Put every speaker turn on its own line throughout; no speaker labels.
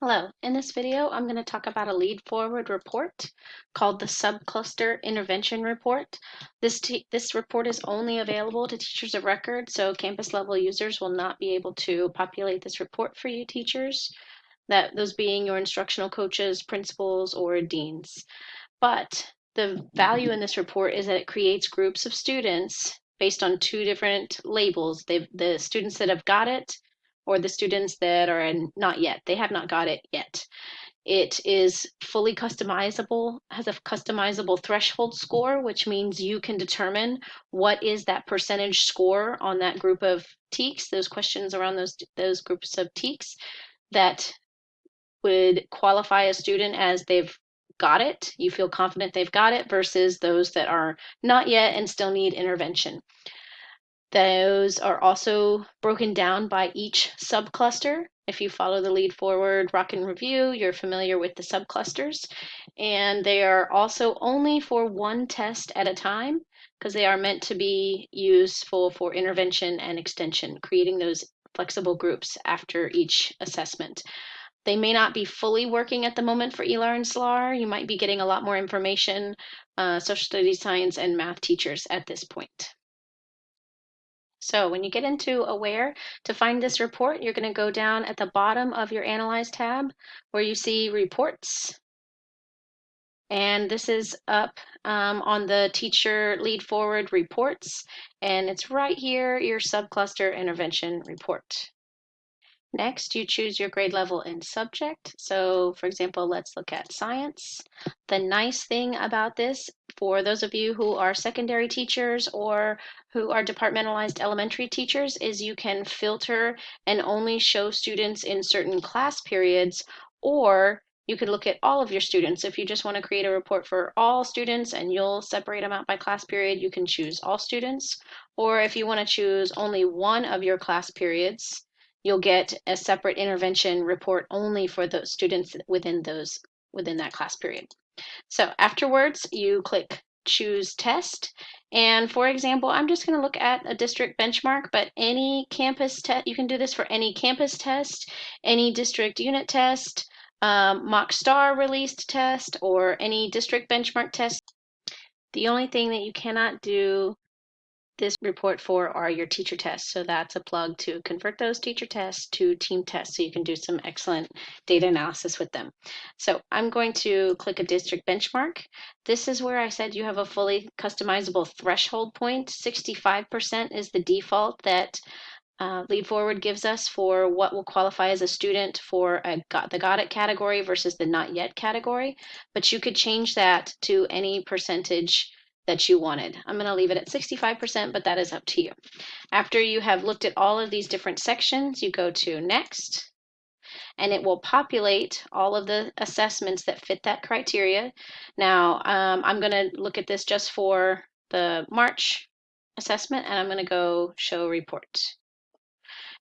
Hello, in this video I'm going to talk about a Lead4ward report called the Subcluster Intervention Report. This report is only available to teachers of record, so campus level users will not be able to populate this report for you teachers, those being your instructional coaches, principals, or deans. But the value in this report is that it creates groups of students based on two different labels. The students that have got it or the students that are not yet. They have not got it yet. It is fully customizable, has a customizable threshold score, which means you can determine what is that percentage score on that group of TEKS, those questions around those groups of TEKS that would qualify a student as they've got it, you feel confident they've got it, versus those that are not yet and still need intervention. Those are also broken down by each subcluster. If you follow the Lead4ward Rock and Review, you're familiar with the subclusters. And they are also only for one test at a time because they are meant to be useful for intervention and extension, creating those flexible groups after each assessment. They may not be fully working at the moment for eLearn SLAR. You might be getting a lot more information, social studies, science, and math teachers at this point. So when you get into Aware, to find this report, you're going to go down at the bottom of your Analyze tab where you see Reports. And this is up on the Teacher Lead4ward Reports. And it's right here, your Subcluster Intervention Report. Next, you choose your grade level and subject. So for example, let's look at science. The nice thing about this, for those of you who are secondary teachers or who are departmentalized elementary teachers, is you can filter and only show students in certain class periods, or you could look at all of your students. If you just want to create a report for all students and you'll separate them out by class period, you can choose all students. Or if you want to choose only one of your class periods, you'll get a separate intervention report only for those students within that class period. So afterwards, you click choose test. And for example, I'm just going to look at a district benchmark, but any campus test, you can do this for any campus test, any district unit test, mock star released test, or any district benchmark test. The only thing that you cannot do this report for are your teacher tests. So that's a plug to convert those teacher tests to team tests so you can do some excellent data analysis with them. So I'm going to click a district benchmark. This is where I said you have a fully customizable threshold point. 65% is the default that Lead4ward gives us for what will qualify as a student for the got it category versus the not yet category. But you could change that to any percentage that you wanted. I'm going to leave it at 65%, but that is up to you. After you have looked at all of these different sections, you go to Next, and it will populate all of the assessments that fit that criteria. Now, I'm going to look at this just for the March assessment, and I'm going to go Show Report.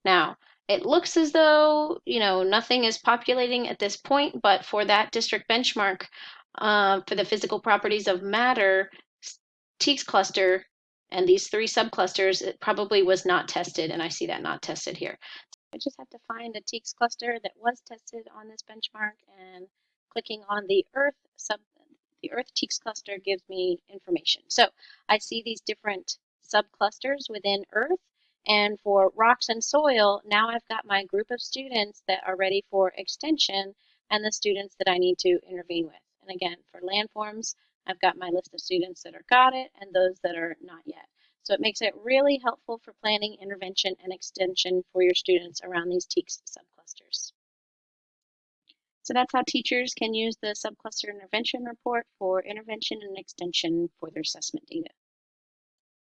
Now, it looks as though, nothing is populating at this point, but for that district benchmark, for the physical properties of matter, TEKS cluster and these three subclusters, it probably was not tested, and I see that not tested here. I just have to find a TEKS cluster that was tested on this benchmark, and clicking on the Earth TEKS cluster gives me information. So I see these different subclusters within Earth, and for rocks and soil, now I've got my group of students that are ready for extension and the students that I need to intervene with. And again, for landforms, I've got my list of students that are got it and those that are not yet. So it makes it really helpful for planning, intervention, and extension for your students around these TEKS subclusters. So that's how teachers can use the subcluster intervention report for intervention and extension for their assessment data.